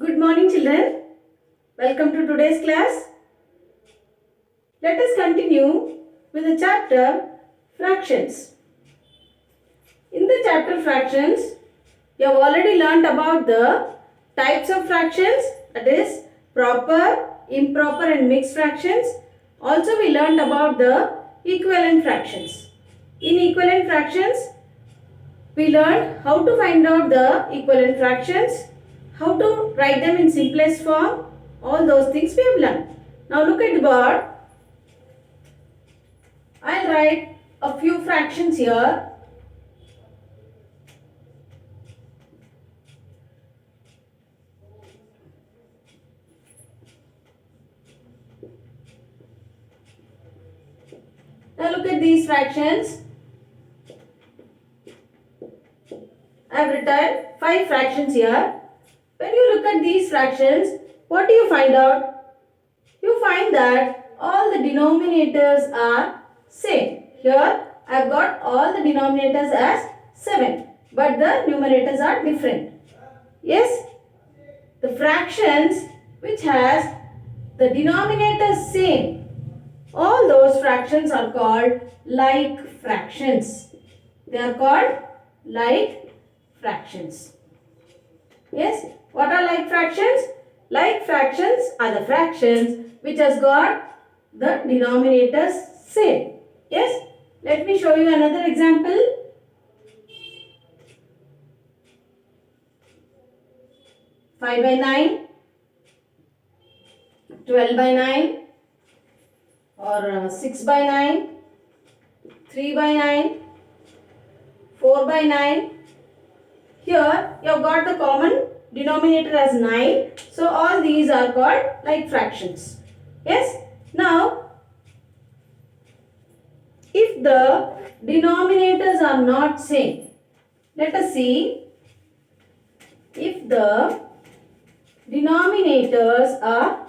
Good morning, children. Welcome to today's class. Let us continue with the chapter Fractions. In the chapter Fractions, you have already learnt about the types of fractions, that is proper, improper and mixed fractions. Also we learnt about the equivalent fractions. In equivalent fractions, we learned how to find out the equivalent fractions, how to write them in simplest form. All those things we have learned. Now look at the board. I'll write a few fractions here. Now look at these fractions. I have written 5 fractions here. When you look at these fractions, what do you find out? You find that all the denominators are same. Here I have got all the denominators as 7, but the numerators are different. Yes, the fractions which has the denominators same, all those fractions are called like fractions. They are called like fractions. Yes, what are like fractions? Like fractions are the fractions which has got the denominators same. Yes, let me show you another example. Five by 9, 12 by 9, or 6 by 9, 3 by 9, 4 by 9. Here you have got the common denominator as 9. So all these are called like fractions. Yes. Now if the denominators are not same, let us see. If the denominators are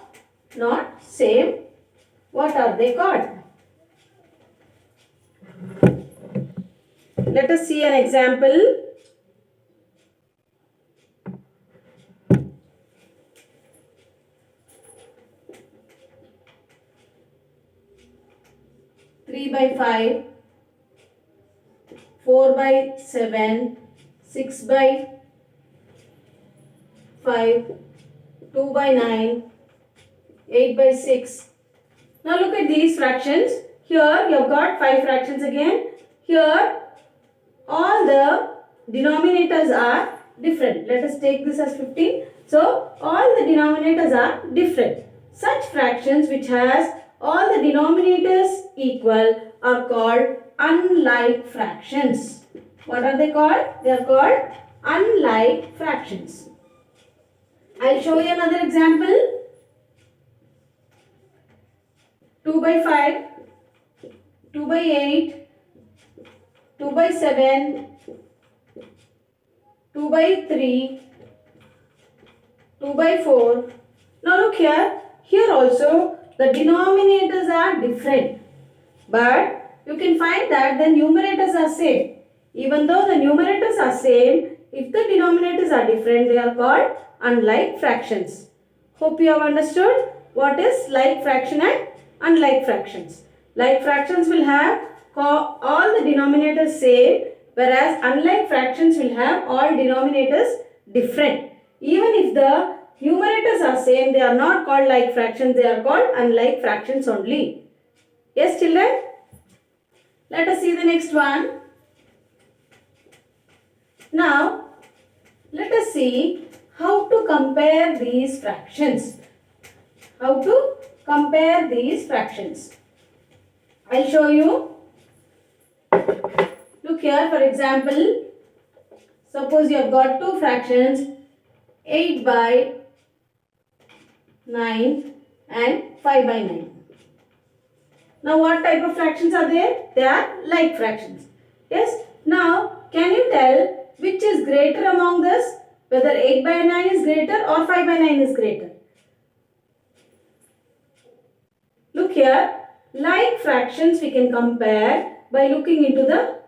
not same, what are they called? Let us see an example. Three by 5, 4 by 7, 6 by 5, 2 by 9, 8 by 6. Now look at these fractions. Here you have got 5 fractions again. Here all the denominators are different. Let us take this as 15. So all the denominators are different. Such fractions which has all the denominators equal are called unlike fractions. What are they called? They are called unlike fractions. I'll show you another example. 2 by 5, 2 by 8, 2 by 7, 2 by 3, 2 by 4. Now look here. Here also the denominators are different, but you can find that the numerators are same. Even though the numerators are same, if the denominators are different, they are called unlike fractions. Hope you have understood what is like fraction and unlike fractions. Like fractions will have all the denominators same, whereas unlike fractions will have all denominators different. Even if the numerators are same, they are not called like fractions, they are called unlike fractions only. Yes, children? Let us see the next one. Now, let us see how to compare these fractions. How to compare these fractions. I'll show you. Look here, for example, suppose you have got 2 fractions, 8 by 9 and 5 by 9. Now what type of fractions are there? They are like fractions. Yes. Now can you tell which is greater among this? Whether 8 by 9 is greater or 5 by 9 is greater? Look here. Like fractions we can compare by looking into the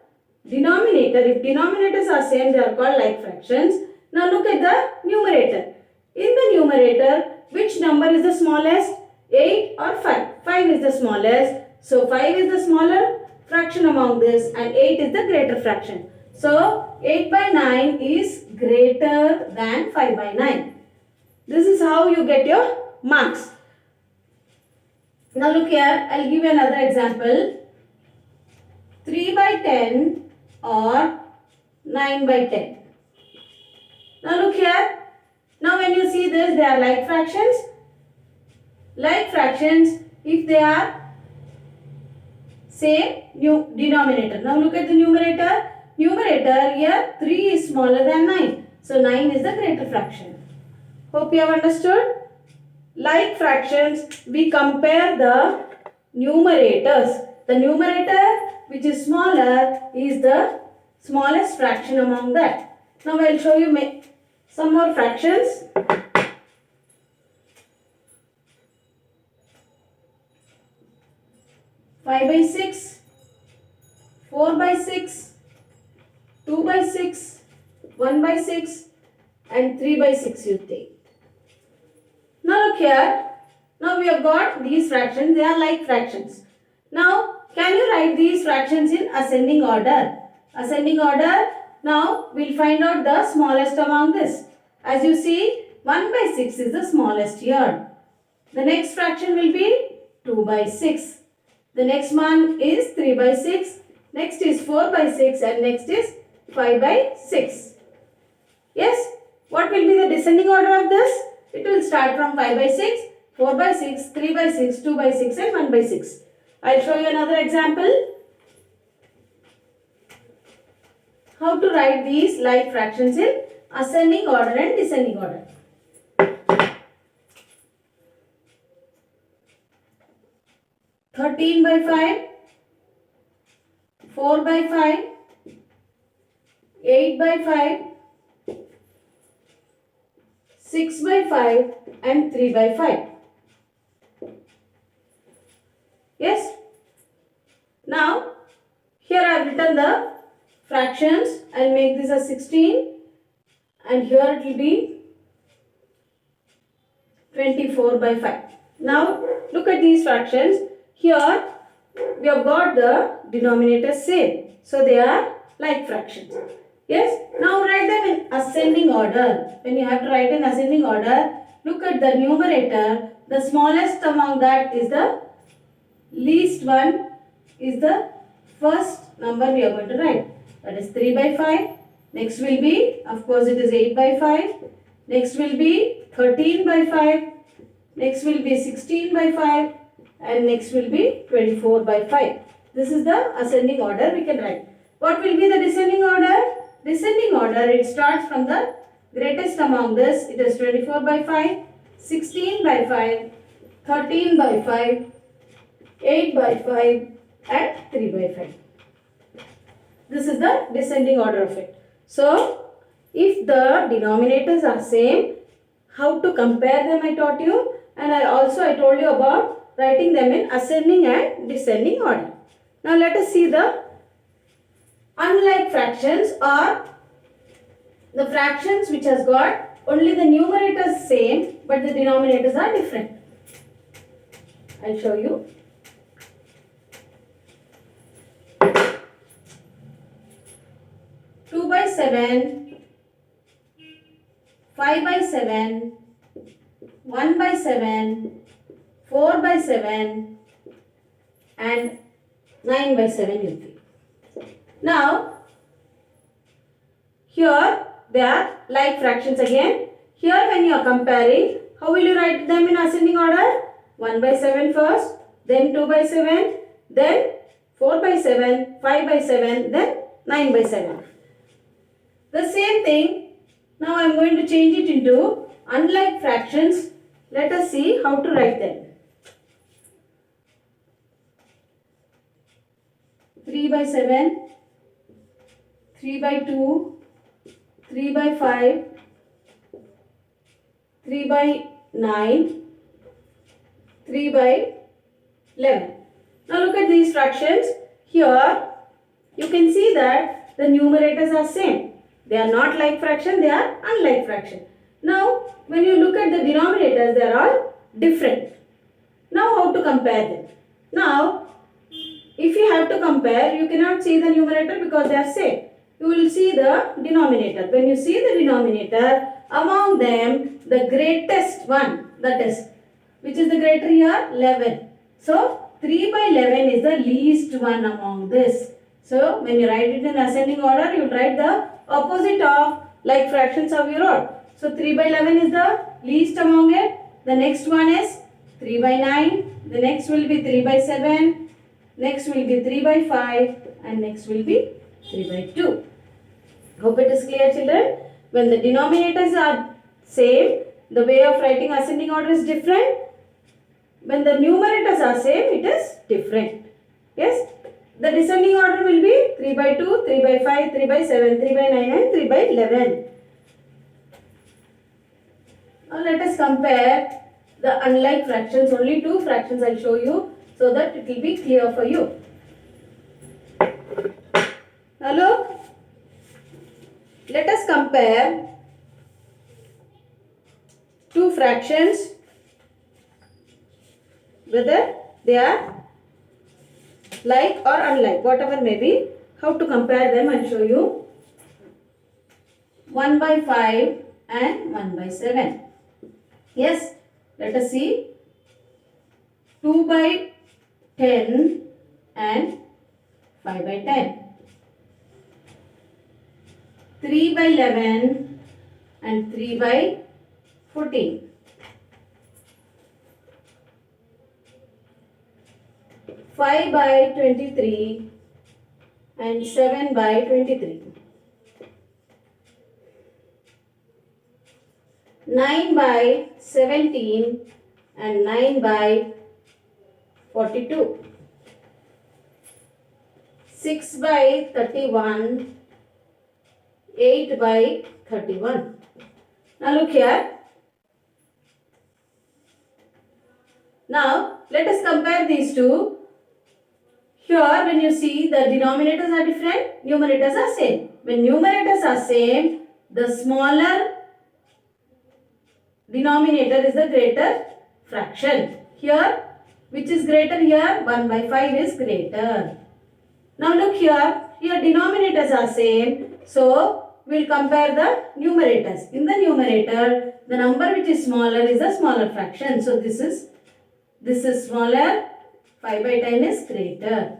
denominator. If denominators are same, they are called like fractions. Now look at the numerator. In the numerator, which number is the smallest? 8 or 5? 5 is the smallest. So 5 is the smaller fraction among this and 8 is the greater fraction. So 8 by 9 is greater than 5 by 9. This is how you get your marks. Now look here, I'll give you another example. 3 by 10 or 9 by 10. Now look here. Now when you see this, they are like fractions. Like fractions, if they are same denominator. Now look at the numerator. Numerator here 3 is smaller than 9. So 9 is the greater fraction. Hope you have understood. Like fractions, we compare the numerators. The numerator which is smaller is the smallest fraction among that. Now I will show you some more fractions. 5 by 6, 4 by 6, 2 by 6, 1 by 6 and 3 by 6 you take. Now look here. Now we have got these fractions. They are like fractions. Now can you write these fractions in ascending order? Ascending order. Now we'll find out the smallest among this. As you see, 1 by 6 is the smallest here. The next fraction will be 2 by 6. The next one is 3 by 6. Next is 4 by 6 and next is 5 by 6. Yes? What will be the descending order of this? It will start from 5 by 6, 4 by 6, 3 by 6, 2 by 6 and 1 by 6. I'll show you another example. How to write these like fractions in ascending order and descending order. 13 by 5, 4 by 5, 8 by 5, 6 by 5 and 3 by 5. Yes? Now, here I have written the fractions. I will make this as 16 and here it will be 24 by 5. Now, look at these fractions. Here, we have got the denominator same. So, they are like fractions. Yes? Now, write them in ascending order. When you have to write in ascending order, look at the numerator. The smallest among that is the least one is the first number we are going to write. That is 3 by 5. Next will be, of course, it is 8 by 5. Next will be 13 by 5. Next will be 16 by 5. And next will be 24 by 5. This is the ascending order we can write. What will be the descending order? Descending order, it starts from the greatest among this. It is 24 by 5, 16 by 5, 13 by 5, 8 by 5 and 3 by 5. This is the descending order of it. So, if the denominators are same, how to compare them I taught you, and I told you about writing them in ascending and descending order. Now let us see the unlike fractions or the fractions which has got only the numerators same but the denominators are different. I'll show you. Two by 7, 5 by 7, 1 by 7, 4 by 7 and 9 by 7 you see. Now, here they are like fractions again. Here when you are comparing, how will you write them in ascending order? 1 by 7 first, then 2 by 7, then 4 by 7, 5 by 7, then 9 by 7. The same thing, now I am going to change it into unlike fractions. Let us see how to write them. 3 by 7, 3 by 2, 3 by 5, 3 by 9, 3 by 11. Now look at these fractions. Here you can see that the numerators are same. They are not like fraction, they are unlike fraction. Now, when you look at the denominators, they are all different. Now, how to compare them? Now, if you have to compare, you cannot see the numerator because they are same. You will see the denominator. When you see the denominator, among them, the greatest one, that is, which is the greater here? 11. So, 3 by 11 is the least one among this. So, when you write it in ascending order, you write the opposite of like fractions of your odd. So, 3 by 11 is the least among it. The next one is 3 by 9. The next will be 3 by 7. Next will be 3 by 5. And next will be 3 by 2. Hope it is clear, children. When the denominators are same, the way of writing ascending order is different. When the numerators are same, it is different. Yes? The descending order will be 3 by 2, 3 by 5, 3 by 7, 3 by 9 and 3 by 11. Now let us compare the unlike fractions. Only two fractions I will show you so that it will be clear for you. Now look, let us compare two fractions, whether they are like or unlike, whatever may be. How to compare them I will show you. 1 by 5 and 1 by 7. Yes, let us see. 2 by 10 and 5 by 10. 3 by 11 and 3 by 14. 5 by 23 and 7 by 23. 9 by 17 and 9 by 42. 6 by 31, 8 by 31. Now look here. Now let us compare these two. Here when you see the denominators are different, numerators are same. When numerators are same, the smaller denominator is the greater fraction. Here, which is greater here? 1 by 5 is greater. Now look here, denominators are same. So, we will compare the numerators. In the numerator, the number which is smaller is a smaller fraction. So, this is smaller, 5 by 10 is greater.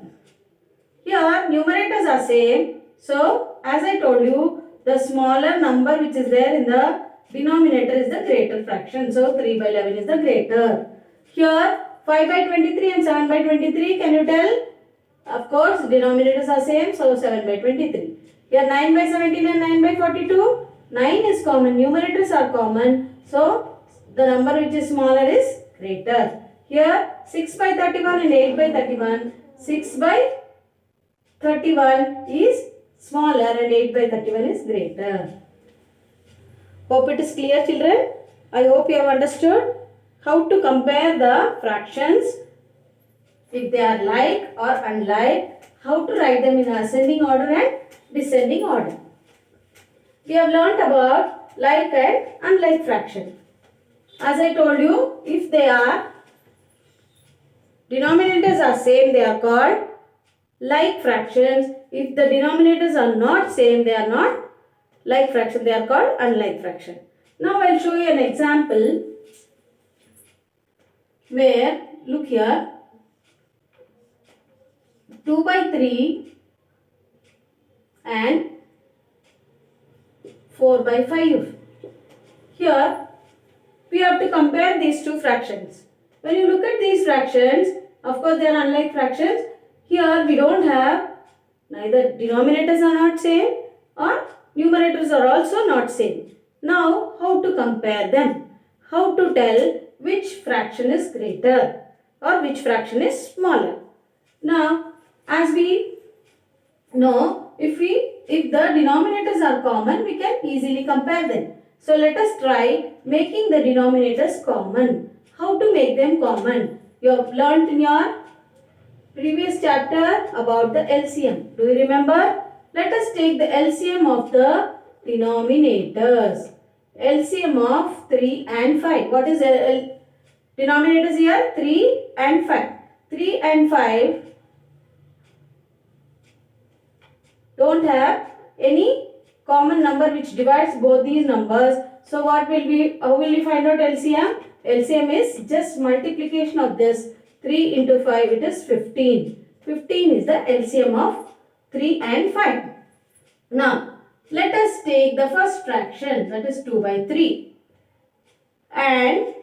Here, numerators are same. So, as I told you, the smaller number which is there in the denominator is the greater fraction. So, 3 by 11 is the greater. Here, 5 by 23 and 7 by 23, can you tell? Of course, denominators are same, so 7 by 23. Here, 9 by 17 and 9 by 42, 9 is common, numerators are common. So, the number which is smaller is greater. Here, 6 by 31 and 8 by 31, 6 by 31 is smaller and 8 by 31 is greater. Hope it is clear, children. I hope you have understood how to compare the fractions, if they are like or unlike, how to write them in ascending order and descending order. We have learnt about like and unlike fraction. As I told you, if they are denominators are same, they are called like fractions. If the denominators are not same, they are not like fraction, they are called unlike fraction. Now I will show you an example where, look here, 2 by 3 and 4 by 5. Here we have to compare these two fractions. When you look at these fractions, of course they are unlike fractions. Here we don't have, neither denominators are not same or numerators are also not same. Now how to compare them? How to tell which fraction is greater or which fraction is smaller? Now as we know, if the denominators are common, we can easily compare them. So let us try making the denominators common. How to make them common? You have learnt in your previous chapter about the LCM. Do you remember? Let us take the LCM of the denominators. LCM of 3 and 5. What is denominators here? 3 and 5. 3 and 5 don't have any common number which divides both these numbers. So what will be, how will we find out LCM? LCM is just multiplication of this. 3 into 5, it is 15. 15 is the LCM of 3 and 5. Now, let us take the first fraction, that is 2 by 3. And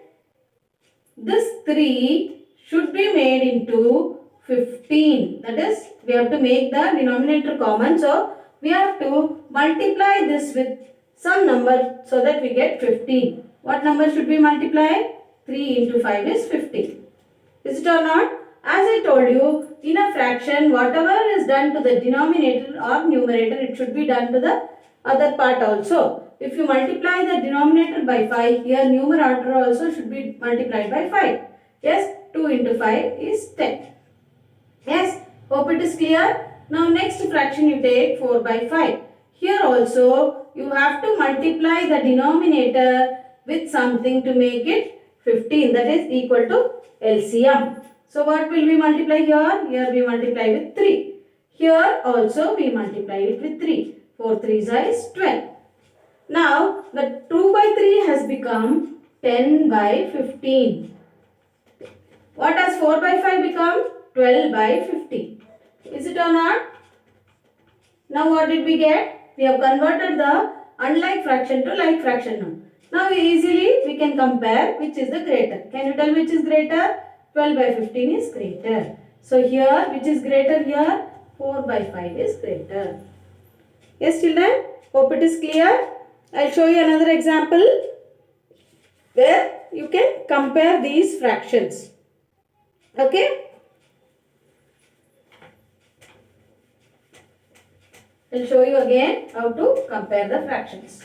this 3 should be made into 15. That is, we have to make the denominator common. So, we have to multiply this with some number so that we get 15. What number should we multiply? 3 into 5 is 15. Is it or not? As I told you, in a fraction, whatever is done to the denominator or numerator, it should be done to the other part also. If you multiply the denominator by 5, here numerator also should be multiplied by 5. Yes, 2 into 5 is 10. Yes, hope it is clear. Now next fraction you take 4 by 5. Here also you have to multiply the denominator with something to make it 15, that is equal to LCM. So what will we multiply here? Here we multiply with 3. Here also we multiply it with 3. 4 3s is 12. Now the 2 by 3 has become 10 by 15. What has 4 by 5 become? 12 by 15. Is it or not? Now what did we get? We have converted the unlike fraction to like fraction now. Now easily we can compare which is the greater. Can you tell which is greater? 12 by 15 is greater. So here which is greater here? 4 by 5 is greater. Yes children? Hope it is clear. I will show you another example where you can compare these fractions. Okay? I will show you again how to compare the fractions.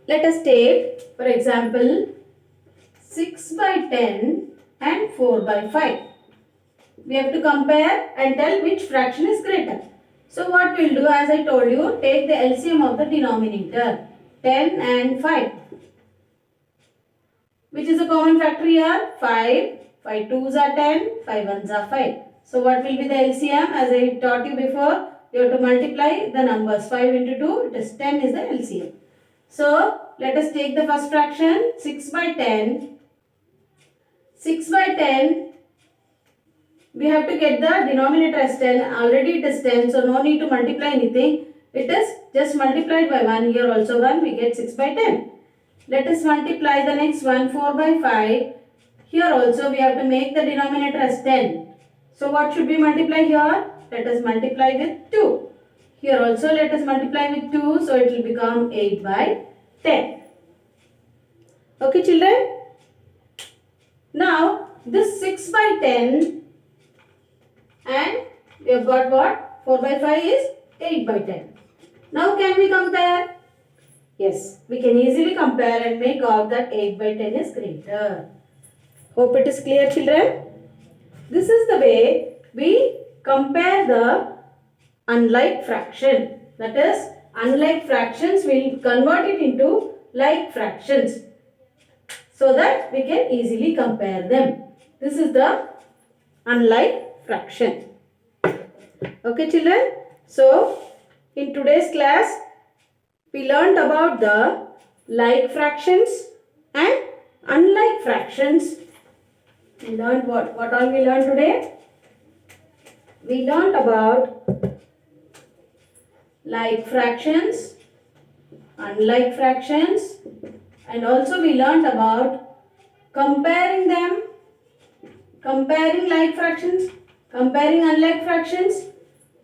Let us take, for example, 6 by 10 and 4 by 5. We have to compare and tell which fraction is greater. So what we will do, as I told you, take the LCM of the denominator, 10 and 5. Which is a common factor here? 5. 5 2s are 10, 5 1s are 5. So what will be the LCM? As I taught you before, you have to multiply the numbers. 5 into 2, it is 10 is the LCM. So let us take the first fraction, 6 by 10. 6 by 10, we have to get the denominator as 10. Already it is 10, so no need to multiply anything. It is just multiplied by 1. Here also 1, we get 6 by 10. Let us multiply the next one, 4 by 5. Here also we have to make the denominator as 10. So what should we multiply here? Let us multiply with 2. Here also let us multiply with 2. So it will become 8 by 10. Okay children? Now this 6 by 10 and we have got what? 4 by 5 is 8 by 10. Now can we compare? Yes, we can easily compare and make out that 8 by 10 is greater. Hope it is clear children. This is the way we compare the unlike fraction. That is, unlike fractions we will convert it into like fractions so that we can easily compare them. This is the unlike fraction. Okay children. So, in today's class, we learned about the like fractions and unlike fractions. We learned what all we learned today? We learned about like fractions, unlike fractions, and also we learned about comparing them, comparing like fractions, comparing unlike fractions.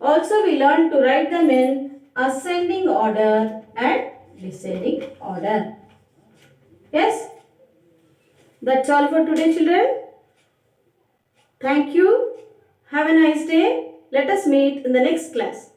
Also we learned to write them in ascending order and descending order. Yes? That's all for today children. Thank you. Have a nice day. Let us meet in the next class.